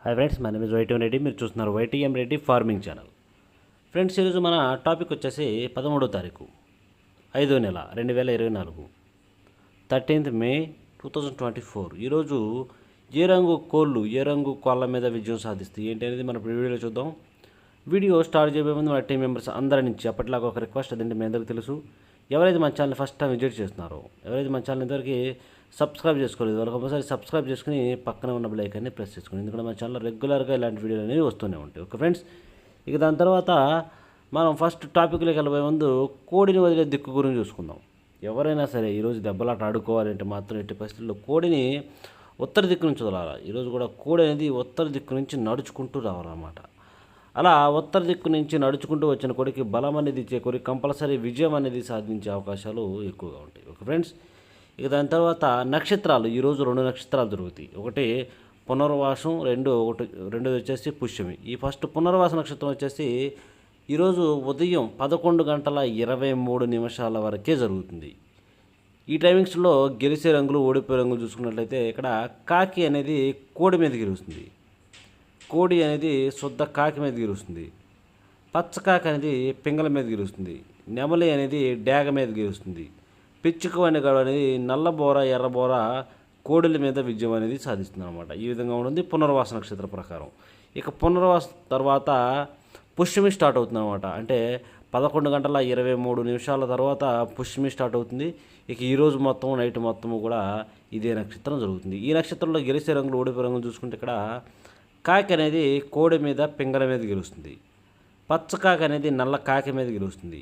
Hi friends, my name is YTM Reddy. మీరు చూస్తున్నారు YTM Reddy farming channel. Friends, ఈరోజు మన టాపిక్ వచ్చేసి 13వ తారీఖు 5వ నెల 2024, 13th May 2024. ఈరోజు ఏ రంగు కోళ్ళ మీద విజయం సాధిస్తాయి ఏంటి అనేది మన వీడియోలో చూద్దాం. వీడియో స్టార్ట్ చేయబోయే ముందు మన టీం మెంబర్స్ అందరి నుంచి అప్పట్లాగా ఒక రిక్వెస్ట్. అదేంటి మీ అందరికీ తెలుసు, ఎవరైతే మన ఛానల్ ఫస్ట్ టైం విజిట్ చేస్తున్నారో, ఎవరైతే మన ఛానల్ ఇంతవరకు సబ్స్క్రైబ్ చేసుకోలేదు వాళ్ళకి ఒకసారి సబ్స్క్రైబ్ చేసుకుని పక్కన ఉన్న బెల్ ఐకాన్ని ప్రెస్ చేసుకోండి. ఎందుకంటే మన ఛానల్లో రెగ్యులర్గా ఇలాంటి వీడియోలు అనేవి వస్తూనే ఉంటాయి. ఓకే ఫ్రెండ్స్, ఇక దాని తర్వాత మనం ఫస్ట్ టాపిక్లోకి వెళ్ళబోయే ముందు కోడిని వదిలే దిక్కు గురించి చూసుకుందాం. ఎవరైనా సరే ఈరోజు దెబ్బలాట ఆడుకోవాలంటే మాత్రం ఎట్టి పరిస్థితుల్లో కోడిని ఉత్తర దిక్కు నుంచి వదలాలి. ఈరోజు కూడా కోడి అనేది ఉత్తర దిక్కు నుంచి నడుచుకుంటూ రావాలన్నమాట. అలా ఉత్తర దిక్కు నుంచి నడుచుకుంటూ వచ్చిన కోడికి బలం అనేది చేకూరి కంపల్సరీ విజయం అనేది సాధించే అవకాశాలు ఎక్కువగా ఉంటాయి. ఓకే ఫ్రెండ్స్, ఇక దాని తర్వాత నక్షత్రాలు. ఈరోజు 2 నక్షత్రాలు దొరుకుతాయి. ఒకటి పునర్వాసం, రెండోది వచ్చేసి పుష్యమి. ఈ ఫస్ట్ పునర్వాస నక్షత్రం వచ్చేసి ఈరోజు ఉదయం 11:23 వరకే జరుగుతుంది. ఈ టైమింగ్స్లో గెలిచే రంగులు, ఓడిపోయే రంగులు చూసుకున్నట్లయితే ఇక్కడ కాకి అనేది కోడి మీద గెలుస్తుంది, కోడి అనేది శుద్ధ కాకి మీద గెలుస్తుంది, పచ్చకాకి అనేది పింగళ మీద గెలుస్తుంది, నెమలి అనేది డేగ మీద గెలుస్తుంది, పిచ్చుక గడు అనేది నల్లబోర, ఎర్రబోర కోడిల మీద విజయం అనేది సాధిస్తుంది అనమాట. ఈ విధంగా ఉంటుంది పునర్వాస నక్షత్ర ప్రకారం. ఇక పునర్వాస తర్వాత పుష్యమి స్టార్ట్ అవుతుంది అనమాట. అంటే 11:23 తర్వాత పుష్యమి స్టార్ట్ అవుతుంది. ఇక ఈరోజు మొత్తం నైట్ మొత్తము కూడా ఇదే నక్షత్రం జరుగుతుంది. ఈ నక్షత్రంలో గెలిచే రంగులు, ఓడిపోయే రంగులు చూసుకుంటే ఇక్కడ కాకి అనేది కోడి మీద, పింగళ మీద గెలుస్తుంది, పచ్చకాకి అనేది నల్ల కాకి మీద గెలుస్తుంది,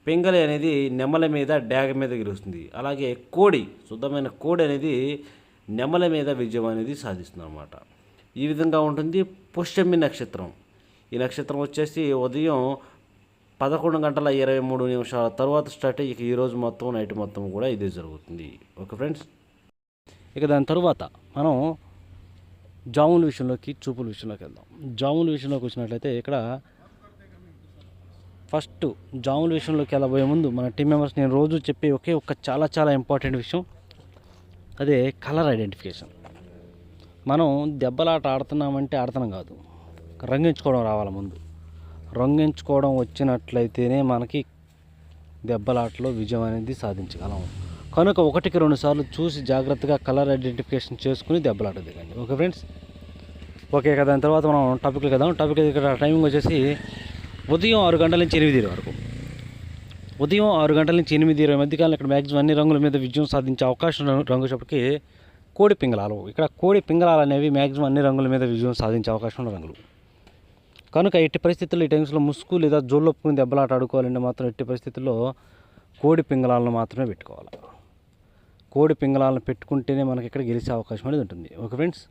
పింగళి అనేది నెమల మీద, డేగ మీద గెలుస్తుంది. అలాగే కోడి, శుద్ధమైన కోడి అనేది నెమల మీద విజయం అనేది సాధిస్తుంది అన్నమాట. ఈ విధంగా ఉంటుంది పుష్యమి నక్షత్రం. ఈ నక్షత్రం వచ్చేసి ఉదయం 11:23 తర్వాత స్టార్ట్ అయ్యి ఇక ఈరోజు మొత్తం నైట్ మొత్తం కూడా ఇదే జరుగుతుంది. ఓకే ఫ్రెండ్స్, ఇక దాని తర్వాత మనం జాముల విషయంలోకి, చూపుల విషయంలోకి వెళ్దాం. జాముల విషయంలోకి వచ్చినట్లయితే ఇక్కడ ఫస్ట్ జాముల విషయంలోకి వెళ్ళబోయే ముందు మన టీం మెంబర్స్ నేను రోజు చెప్పే ఒక చాలా ఇంపార్టెంట్ విషయం, అదే కలర్ ఐడెంటిఫికేషన్. మనం దెబ్బలాట ఆడుతున్నామంటే ఆడుతున్నాం కాదు, రంగించుకోవడం రావాలి ముందు. రంగించుకోవడం వచ్చినట్లయితేనే మనకి దెబ్బలాటలో విజయం అనేది సాధించగలం. కనుక 1-2 సార్లు చూసి జాగ్రత్తగా కలర్ ఐడెంటిఫికేషన్ చేసుకుని దెబ్బలాట దిగండి. ఓకే ఫ్రెండ్స్, ఓకే కదా. దాని తర్వాత మనం టాపిక్కి వెళ్దాం. టాపిక్ ఇక్కడ టైమింగ్ వచ్చేసి ఉదయం 6 గంటల నుంచి 8 వరకు. ఉదయం 6 గంటల నుంచి 8 మధ్యకాలం ఇక్కడ మ్యాక్సిమం అన్ని రంగుల మీద విజయం సాధించే అవకాశం రంగుసేపటికి కోడి పింగళాలు. ఇక్కడ కోడి పింగళాలు అనేవి మ్యాక్సిమం అన్ని రంగుల మీద విజయం సాధించే అవకాశం ఉన్న రంగులు. కనుక ఎట్టి పరిస్థితుల్లో ఈ టైమ్స్లో ముసుగు లేదా జోళ్ళొప్పుకుని దెబ్బలాట ఆడుకోవాలంటే మాత్రం ఎట్టి పరిస్థితుల్లో కోడి పింగళాలను మాత్రమే పెట్టుకోవాలి. కోడి పింగళాలను పెట్టుకుంటేనే మనకి ఇక్కడ గెలిచే అవకాశం అనేది ఉంటుంది. ఓకే ఫ్రెండ్స్,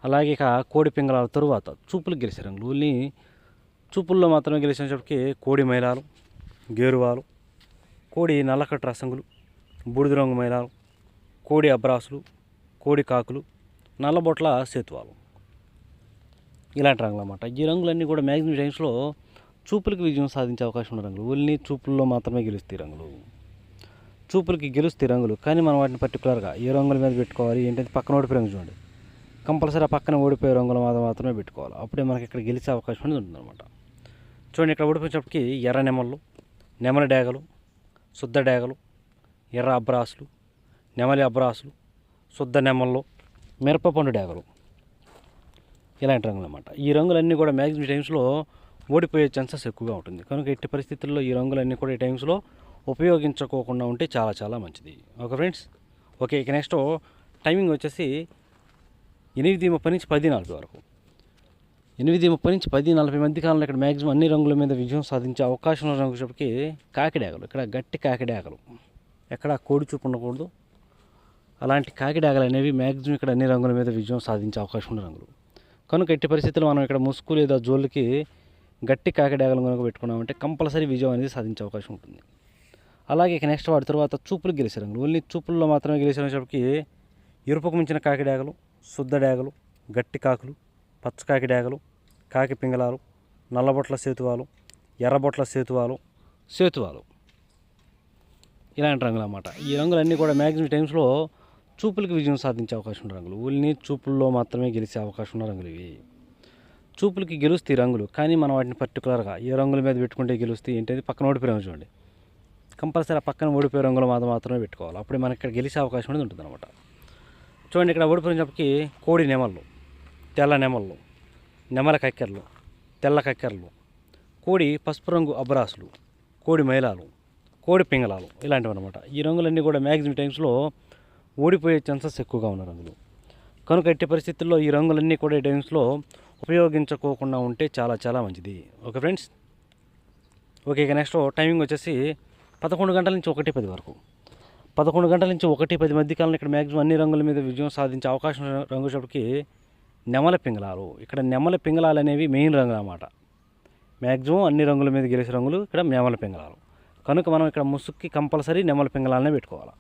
అలాగే ఇక కోడి పింగళాల తరువాత చూపులకు గెలిచే రంగులు. ఓన్లీ చూపుల్లో మాత్రమే గెలిచినప్పటికీ కోడి మైలాలు, గేరువాలు, కోడి నల్లకట్టు రసంగులు, బూడిద రంగు మైలాలు, కోడి అబ్రాసులు, కోడి కాకులు, నల్లబొట్ల సేతువాలు, ఇలాంటి రంగులు అన్నమాట. ఈ రంగులన్నీ కూడా మ్యాక్సిమం టైమ్స్లో చూపులకి విజయం సాధించే అవకాశం ఉన్న రంగులు. ఓన్లీ చూపుల్లో మాత్రమే గెలుస్తాయి రంగులు, చూపులకి గెలుస్తాయి రంగులు. కానీ మనం వాటిని పర్టికులర్గా ఏ రంగుల మీద పెట్టుకోవాలి ఏంటంటే పక్కన ఓడిపోయే రంగు చూడండి, కంపల్సరీ ఆ పక్కన ఓడిపోయే రంగుల మీద మాత్రమే పెట్టుకోవాలి. అప్పుడే మనకి ఇక్కడ గెలిచే అవకాశం అనేది ఉంటుందన్నమాట. చూడండి, ఇక్కడ ఓడిపోయినప్పటికీ ఎర్ర నెమళ్ళు, నెమలి డేగలు, శుద్ధ డేగలు, ఎర్ర అబ్రాసులు, నెమలి అబ్రాసులు, శుద్ధ నెమళ్ళు, మిరపపండు డేగలు, ఇలాంటి రంగులు అన్నమాట. ఈ రంగులన్నీ కూడా మ్యాక్సిమం టైమ్స్లో ఓడిపోయే ఛాన్సెస్ ఎక్కువగా ఉంటుంది. కనుక ఎట్టి పరిస్థితుల్లో ఈ రంగులన్నీ కూడా ఈ టైమ్స్లో ఉపయోగించుకోకుండా ఉంటే చాలా మంచిది. Okay friends, okay. ఇక నెక్స్ట్ టైమింగ్ వచ్చేసి 8:30 నుంచి 10:40 వరకు. 8:30 నుంచి 10:40 మధ్యకాలంలో ఇక్కడ మ్యాక్సిమం అన్ని రంగుల మీద విజయం సాధించే అవకాశం ఉన్న రంగుసేపటికి కాకిడాగలు. ఇక్కడ గట్టి కాకిడాగలు, ఎక్కడ కోడి చూపు ఉండకూడదు. అలాంటి కాకిడాగలు అనేవి మ్యాక్సిమం ఇక్కడ అన్ని రంగుల మీద విజయం సాధించే అవకాశం ఉన్న రంగులు. కనుక ఎట్టి పరిస్థితుల్లో మనం ఇక్కడ ముసుగు లేదా జోళ్ళకి గట్టి కాకిడాగలు కనుక పెట్టుకున్నామంటే కంపల్సరీ విజయం అనేది సాధించే అవకాశం ఉంటుంది. అలాగే ఇక నెక్స్ట్ వాటి తర్వాత చూపులు గెలిచే రంగులు. ఓన్లీ చూపుల్లో మాత్రమే గెలిచేటప్పటికి ఎరుపుకు మించిన కాకిడాగలు, శుద్ధ డేగలు, గట్టి కాకులు, పచ్చకాకి డేగలు, కాకి పింగళాలు, నల్లబొట్ల సేతువాలు, ఎర్రబొట్ల సేతువాలు, ఇలాంటి రంగులు అన్నమాట. ఈ రంగులన్నీ కూడా మ్యాక్సిమం టైమ్స్లో చూపులకి విజయం సాధించే అవకాశం ఉన్న రంగులు. ఓన్లీ చూపుల్లో మాత్రమే గెలిచే అవకాశం ఉన్న రంగులు ఇవి. చూపులకి గెలుస్తాయి రంగులు, కానీ మనం వాటిని పర్టికులర్గా ఏ రంగుల మీద పెట్టుకుంటే గెలుస్తాయి ఏంటంటే పక్కన ఓడిపోయాము చూడండి, కంపల్సరీ ఆ పక్కన ఓడిపోయే రంగుల మాత్రమే పెట్టుకోవాలి. అప్పుడే మనకి ఇక్కడ గెలిచే అవకాశం అనేది ఉంటుంది అనమాట. చూడండి, ఇక్కడ ఓడిపోయినప్పటికీ కోడి నెమళ్ళు, తెల్ల నెమళ్ళు, నెమల కక్కెరలు, తెల్ల కక్కెరలు, కోడి పసుపు రంగు అబ్రాసులు, కోడి మైలాలు, కోడి పింగళాలు ఇలాంటివి అనమాట. ఈ రంగులన్నీ కూడా మ్యాక్సిమం టైమ్స్లో ఓడిపోయే ఛాన్సెస్ ఎక్కువగా ఉన్న రంగులు. కనుక ఎట్టి పరిస్థితుల్లో ఈ రంగులన్నీ కూడా ఈ టైమ్స్లో ఉపయోగించుకోకుండా ఉంటే చాలా చాలా మంచిది. Okay friends. ఓకే, ఇక నెక్స్ట్ టైమింగ్ వచ్చేసి 11 గంటల నుంచి 1:10 వరకు. 11 గంటల నుంచి 1:10 మధ్య కాలంలో ఇక్కడ మ్యాక్సిమం అన్ని రంగుల మీద విజయం సాధించే అవకాశం రంగు వచ్చేప్పటికి నెమల పింగళాలు. ఇక్కడ నెమల పింగళాలు అనేవి మెయిన్ రంగులు అన్నమాట. మ్యాక్సిమం అన్ని రంగుల మీద గెలిచే రంగులు ఇక్కడ నెమల పింగళాలు. కనుక మనం ఇక్కడ ముసుగుకి కంపల్సరీ నెమల పింగళాలనే పెట్టుకోవాలి.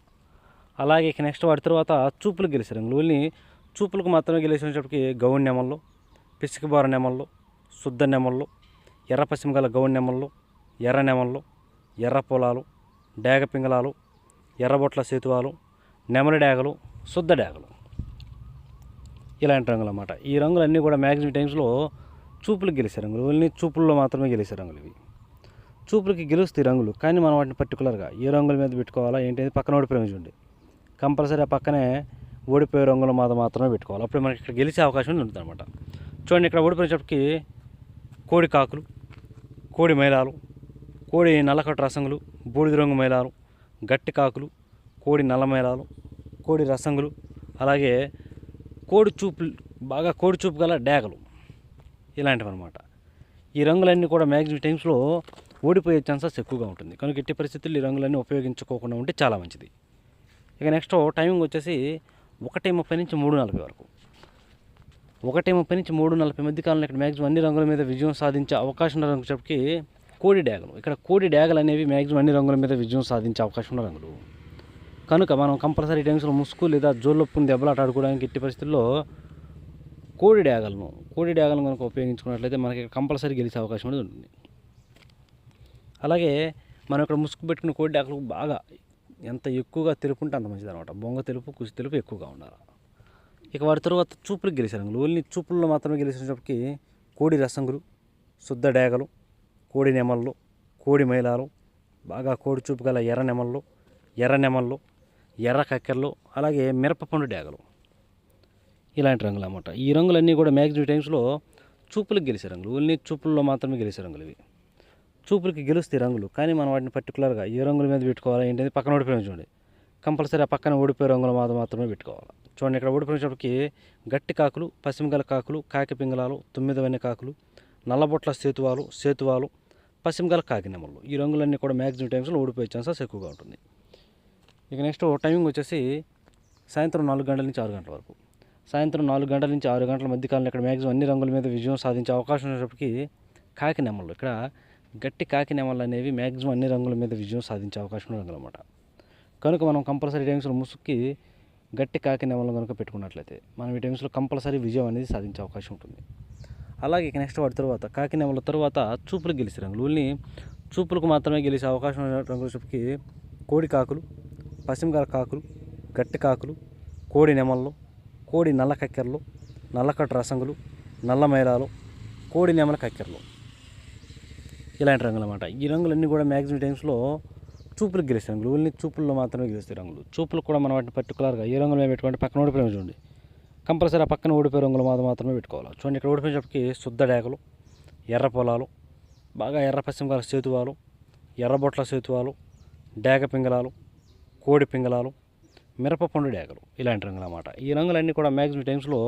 అలాగే ఇక నెక్స్ట్ వాటి తర్వాత చూపులకు గెలిచే రంగులు. ఓన్లీ చూపులకు మాత్రమే గెలిచేటప్పటికి గౌన్ నెమళ్ళు, పిసికిబార నెమళ్ళు, శుద్ధ నెమళ్ళు, ఎర్ర పశ్చిమ గల గౌన్ నెమళ్ళు, ఎర్ర నెమళ్ళు, ఎర్ర పొలాలు, డేగ పింగళాలు, ఎర్రబొట్ల సేతువాలు, నెమలి డేగలు, శుద్ధ డేగలు ఇలాంటి రంగులు అన్నమాట. ఈ రంగులన్నీ కూడా మ్యాక్సిమం టైమ్స్లో చూపులకు గెలిచే రంగులు. ఓన్లీ చూపుల్లో మాత్రమే గెలిచే రంగులు ఇవి. చూపులకి గెలుస్తాయి రంగులు, కానీ మనం వాటిని పర్టికులర్గా ఏ రంగుల మీద పెట్టుకోవాలా ఏంటి పక్కన ఓడిపోయి చూడండి, కంపల్సరీ ఆ పక్కనే ఓడిపోయే రంగుల మాత్రమే పెట్టుకోవాలి. అప్పుడు మనకి ఇక్కడ గెలిచే అవకాశం ఉంటుంది అనమాట. చూడండి, ఇక్కడ ఓడిపోయినప్పటికీ కోడి కాకులు, కోడి మైలాలు, కోడి నల్లకట్టు రసంగులు, బూడిద రంగు మైలాలు, గట్టి కాకులు, కోడి నల్ల మైలాలు, కోడి రసంగులు, అలాగే కోడి చూపు గల డేగలు ఇలాంటివి అనమాట. ఈ రంగులన్నీ కూడా మ్యాక్సిమం టైమ్స్లో ఓడిపోయే ఛాన్సెస్ ఎక్కువగా ఉంటుంది. కనుక ఎట్టి పరిస్థితుల్లో ఈ రంగులన్నీ ఉపయోగించుకోకుండా ఉంటే చాలా మంచిది. ఇక నెక్స్ట్ టైమింగ్ వచ్చేసి 1:30 నుంచి 3:40 వరకు. 1:30 నుంచి 3:40 మధ్య కాలంలో ఇక్కడ మ్యాక్సిమం అన్ని రంగుల మీద విజయం సాధించే అవకాశం రంగు చెప్పి కోడి డేగలు. ఇక్కడ కోడి డేగలు అనేవి మ్యాక్సిమం అన్ని రంగుల మీద విజయం సాధించే అవకాశం ఉన్న రంగులు. కనుక మనం కంపల్సరీ టైమ్స్లో ముసుగు లేదా జోళ్ళొప్పుని దెబ్బలాట ఆడుకోవడానికి ఎట్టి పరిస్థితుల్లో కోడి డేగలను కనుక ఉపయోగించుకున్నట్లయితే మనకి కంపల్సరీ గెలిచే అవకాశం అనేది ఉంటుంది. అలాగే మనం ఇక్కడ ముసుగు పెట్టుకున్న కోడి డేగలు బాగా ఎంత ఎక్కువగా తెలుపు ఉంటే అంత మంచిది అనమాట. బొంగ తెలుపు, కుసి తెలుపు ఎక్కువగా ఉండాలి. ఇక వాటి తర్వాత చూపులకు గెలిచే రంగులు. ఓన్లీ చూపుల్లో మాత్రమే గెలిచినప్పటికీ కోడి రసంగులు, శుద్ధ డేగలు, కోడి నెమళ్ళు, కోడి మైలాలు, బాగా కోడి చూపు గల ఎర్ర నెమళ్ళు, ఎర్ర కక్కెరలు, అలాగే మిరపపండు డేగలు ఇలాంటి రంగులు అన్నమాట. ఈ రంగులన్నీ కూడా మ్యాక్సిమం టైమ్స్లో చూపులకు గెలిచే రంగులు. ఓన్లీ చూపుల్లో మాత్రమే గెలిచే రంగులు ఇవి. చూపులకి గెలుస్తాయి రంగులు, కానీ మనం వాటిని పర్టికులర్గా ఏ రంగుల మీద పెట్టుకోవాలి ఏంటంటే పక్కన ఓడిపోయిన చూడండి, కంపల్సరీ ఆ పక్కన ఓడిపోయే రంగుల మాత్రమే పెట్టుకోవాలి. చూడండి, ఇక్కడ ఓడిపోయినప్పటికీ గట్టి కాకులు, పశ్చిమగల కాకులు, కాకి పింగళాలు, 9 కాకులు, నల్లబొట్ల సేతువాలు, పశ్చిమగల కాకి నెమళ్ళు. ఈ రంగులన్నీ కూడా మ్యాక్సిమం టైమ్స్లో ఓడిపోయే ఛాన్సెస్ ఎక్కువగా ఉంటుంది. ఇక నెక్స్ట్ టైమింగ్ వచ్చేసి సాయంత్రం 4 గంటల నుంచి 6 గంటల వరకు. సాయంత్రం 4 గంటల నుంచి 6 గంటల మధ్య కాలంలో ఇక్కడ మ్యాక్సిమం అన్ని రంగుల మీద విజయం సాధించే అవకాశం ఉన్నప్పటికీ కాకి నెమళ్ళు. ఇక్కడ గట్టి కాకి నెమళ్ళు అనేవి మ్యాక్సిమం అన్ని రంగుల మీద విజయం సాధించే అవకాశం ఉన్న రంగులు అన్నమాట. కనుక మనం కంపల్సరీ టైమ్స్లో ముసుగుకి గట్టి కాకి నెమళ్ళు కనుక పెట్టుకున్నట్లయితే మనం ఈ టైమ్స్లో కంపల్సరీ విజయం అనేది సాధించే అవకాశం ఉంటుంది. అలాగే ఇక నెక్స్ట్ వాటి తర్వాత కాకి నెమళ్ళ తర్వాత చూపులకు గెలిచే రంగులు. ఓన్లీ చూపులకు మాత్రమే గెలిచే అవకాశం ఉన్న రంగుల చెప్పి కోడి కాకులు, పశ్చిమగల కాకులు, గట్టి కాకులు, కోడి నెమళ్ళు, కోడి నల్ల కక్కెరలు, నల్లకట్టు రసంగులు, నల్ల మైలాలు, కోడి నెమల కక్కెరలు ఇలాంటి రంగులు అన్నమాట. ఈ రంగులన్నీ కూడా మ్యాక్సిమం టైమ్స్లో చూపులకు గెలిచే రంగులు. ఓన్లీ చూపుల్లో మాత్రమే గెలుస్తాయి రంగులు. చూపులకు కూడా మనం వాటిని పర్టికులర్గా ఏ రంగులు మేము పెట్టుకుంటే పక్కన ఓడిపోయి చూడండి, కంపల్సరీ ఆ పక్కన ఓడిపోయే రంగులు మాత్రమే పెట్టుకోవాలి. చూడండి, ఇక్కడ ఓడిపోయేటప్పటికి శుద్ధ డేగలు, ఎర్ర పొలాలు, బాగా ఎర్ర పశ్చిమగల సేతువాలు, ఎర్రబొట్ల సేతువాలు, డేగ పింగళాలు, కోడి పింగళాలు, మిరపపండు డేగలు ఇలాంటి రంగులు అన్నమాట. ఈ రంగులన్నీ కూడా మ్యాక్సిమం టైమ్స్లో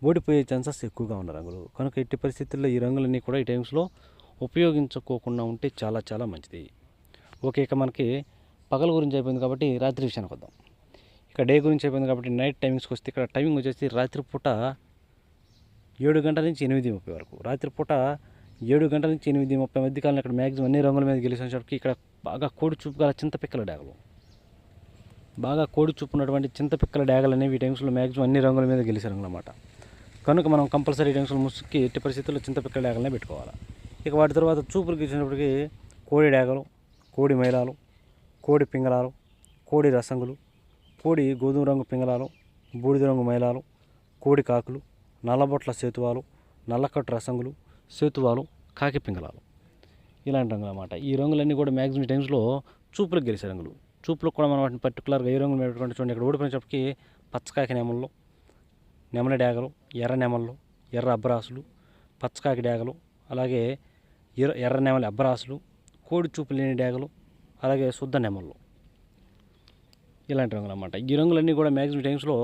ఓడిపోయే ఛాన్సెస్ ఎక్కువగా ఉన్న రంగులు. కనుక ఎట్టి పరిస్థితుల్లో ఈ రంగులన్నీ కూడా ఈ టైమ్స్లో ఉపయోగించుకోకుండా ఉంటే చాలా చాలా మంచిది. ఓకే, ఇక మనకి పగల గురించి అయిపోయింది కాబట్టి రాత్రి విషయానికి వద్దాం. ఇక డే గురించి అయిపోయింది కాబట్టి నైట్ టైమింగ్స్కి వస్తే ఇక్కడ టైమింగ్ వచ్చేసి రాత్రిపూట 7 గంటల నుంచి 8:30 వరకు. రాత్రిపూట 7 గంటల నుంచి 8:30 మధ్య కాలంలో ఇక్కడ మ్యాక్సిమం అన్ని రంగుల మీద గెలిచినప్పటికీ ఇక్కడ బాగా కోడి చూపు గల చింతపిక్కల డేగలు, బాగా కోడి చూపు ఉన్నటువంటి చింతపిక్కల డేగలు అనేవి ఈ టైమ్స్లో మ్యాక్సిమం అన్ని రంగుల మీద గెలిచే రంగులు అన్నమాట. కనుక మనం కంపల్సరీ టైమ్స్లో ముసుగుకి ఎట్టి పరిస్థితుల్లో చింతపిక్కల డేగలనే పెట్టుకోవాలి. ఇక వాటి తర్వాత చూపులకు ఇచ్చినప్పటికీ కోడి డేగలు, కోడి మైలాలు, కోడి పింగళాలు, కోడి రసంగులు, కోడి గోధుమ రంగు పింగళాలు, బూడిద రంగు మైలాలు, కోడి కాకులు, నల్లబొట్ల సేతువాలు, నల్లకట్టు రసంగులు, సేతువాలు, కాకి పింగళాలు ఇలాంటి రంగులు అన్నమాట. ఈ రంగులన్నీ కూడా మ్యాక్సిమం టైమ్స్లో చూపులకు గెలిచే రంగులు. చూపులకు కూడా మనం వాటిని పర్టికులర్గా ఏ రంగులు పెట్టుకుంటే చూడండి, ఇక్కడ ఓడిపోయినప్పటికీ పచ్చకాకి నెమళ్ళు, నెమలి డేగలు, ఎర్ర నెమళ్ళు, ఎర్ర అబ్బరాసులు, పచ్చకాకి డేగలు, అలాగే ఎర్ర నెమలి అబ్బరాసులు, కోడి చూపు లేని డేగలు, అలాగే శుద్ధ నెమళ్ళు ఇలాంటి రంగులు అన్నమాట. ఈ రంగులన్నీ కూడా మ్యాక్సిమం టైమ్స్లో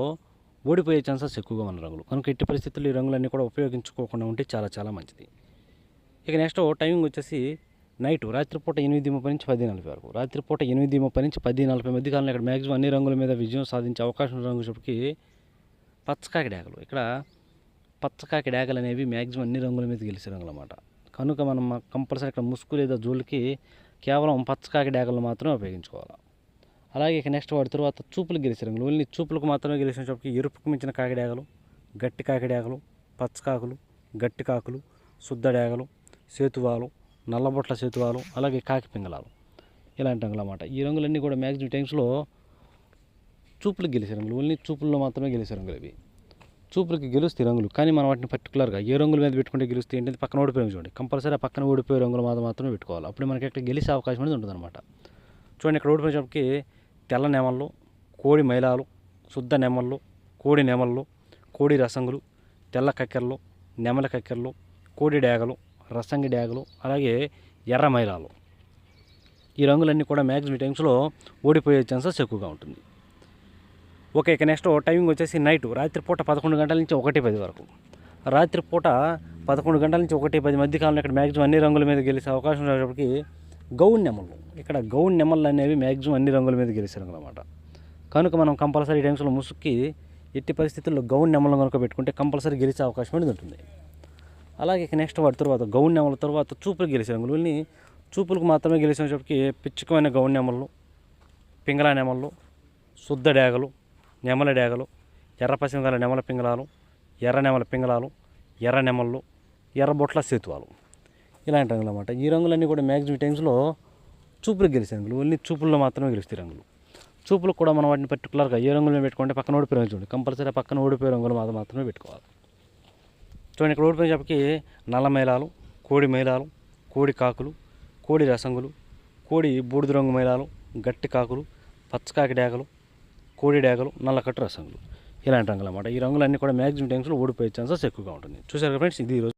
ఓడిపోయే ఛాన్సెస్ ఎక్కువగా ఉన్న రంగులు కనుక ఎట్టి పరిస్థితుల్లో ఈ రంగులన్నీ కూడా ఉపయోగించుకోకుండా ఉంటే చాలా చాలా మంచిది. ఇక నెక్స్ట్ టైమింగ్ వచ్చేసి నైటు రాత్రిపూట 8:30 నుంచి 10:40 వరకు, రాత్రిపూట 8:30 నుంచి 10:40 మధ్య కాలంలో ఇక్కడ మ్యాక్సిమం అన్ని రంగుల మీద విజయం సాధించే అవకాశం రంగు చెప్పి పచ్చకాకి డేగలు. ఇక్కడ పచ్చకాకి డేగలు అనేవి మ్యాక్సిమం అన్ని రంగుల మీద గెలిచే రంగులు అన్నమాట. కనుక మనం కంపల్సరీ ఇక్కడ ముసుగు లేదా జోలికి కేవలం పచ్చకాకి డేగలను మాత్రమే ఉపయోగించుకోవాలి. అలాగే ఇక నెక్స్ట్ వాటి తర్వాత చూపులకు గెలిచే రంగులు, ఓన్లీ చూపులకు మాత్రమే గెలిచినప్పటికీ ఎరుపుకు మించిన కాకిడేగలు, గట్టి కాకిడేగలు, పచ్చకాకులు, గట్టి కాకులు, శుద్ధ డేగలు, సేతువాలు, నల్లబొట్ల సేతువాలు, అలాగే కాకి పింగళాలు ఇలాంటి రంగులు అన్నమాట. ఈ రంగులన్నీ కూడా మ్యాక్సిమం టైమ్స్లో చూపులకు గెలిచే రంగులు, ఓన్లీ చూపుల్లో మాత్రమే గెలిచే రంగులు ఇవి. చూపులకి గెలుస్తాయి రంగులు, కానీ మనం వాటిని పర్టికులర్గా ఏ రంగుల మీద పెట్టుకుంటే గెలుస్తాయి ఏంటంటే పక్కన ఓడిపోయి చూడండి, కంపల్సరీ ఆ పక్కన ఓడిపోయే రంగులు మాత్రమే పెట్టుకోవాలి. అప్పుడు మనకి ఇక్కడ గెలిచే అవకాశం అనేది ఉంటుంది అనమాట. చూడండి, ఇక్కడ ఓడిపోయేటప్పటికి తెల్ల నెమళ్ళు, కోడి మైలాలు, శుద్ధ నెమళ్ళు, కోడి నెమళ్ళు, కోడి రసంగులు, తెల్ల కక్కెరలు, నెమల కక్కెరలు, కోడి డేగలు, రసంగి డేగలు, అలాగే ఎర్ర మైలాలు ఈ రంగులన్నీ కూడా మ్యాక్సిమం టైమ్స్లో ఓడిపోయే ఛాన్సెస్ ఎక్కువగా ఉంటుంది. ఓకే, ఇక నెక్స్ట్ టైమింగ్ వచ్చేసి నైటు రాత్రిపూట 11 గంటల నుంచి 1:10 వరకు, రాత్రిపూట 11 గంటల నుంచి 1:10 మధ్య కాలంలో ఇక్కడ మ్యాక్సిమం అన్ని రంగుల మీద గెలిచే అవకాశం ఉన్నప్పటికీ గౌన్ నెమళ్ళు, ఇక్కడ గౌన్ నెమళ్ళు అనేవి మ్యాక్సిమం అన్ని రంగుల మీద గెలిచే రంగులు అన్నమాట. కనుక మనం కంపల్సరీ టైమ్స్లో ముసుక్కి ఎట్టి పరిస్థితుల్లో గౌన్ నెమలను కనుక పెట్టుకుంటే కంపల్సరీ గెలిచే అవకాశం అనేది ఉంటుంది. అలాగే ఇక నెక్స్ట్ వాటి తర్వాత గౌన్ నెమల తర్వాత చూపులకు గెలిచే రంగులు, ఓన్లీ చూపులకు మాత్రమే గెలిచినప్పటికీ పిచ్చుకమైన గౌన్ నెమళ్ళు, పింగళా నెమళ్ళు, శుద్ధ డేగలు, నెమల డేగలు, ఎర్ర పసిమిగల నెమల పింగళాలు, ఎర్ర నెమల పింగళాలు, ఎర్ర నెమళ్ళు, ఎర్రబొట్ల సేతువాలు ఇలాంటి రంగులు అన్నమాట. ఈ రంగులన్నీ కూడా మ్యాక్సిమం టైమ్స్లో చూపులకు గెలిచే రంగులు, ఓన్లీ చూపుల్లో మాత్రమే గెలుస్తాయి రంగులు. చూపులకు కూడా మనం వాటిని పర్టికులర్గా ఏ రంగులు పెట్టుకుంటే పక్కన ఓడిపోయే రంగులు చూడండి, కంపల్సరీ పక్కన ఓడిపోయే రంగులు మాత్రమే పెట్టుకోవాలి. చూడండి, ఇక్కడ ఓడిపోయేటప్పటికి నల్ల మైలాలు, కోడి మైలాలు, కోడి కాకులు, కోడి రసంగులు, కోడి బూడిద రంగు మైలాలు, గట్టి కాకులు, పచ్చకాకి డేగలు, కోడి డేగలు, నల్లకట్టు రసంగులు ఇలాంటి రంగులు అన్నమాట. ఈ రంగులన్నీ కూడా మ్యాక్సిమం టైమ్స్లో ఓడిపోయే ఛాన్సెస్ ఎక్కువగా ఉంటుంది. చూసారు ఫ్రెండ్స్, ఇది ఈరోజు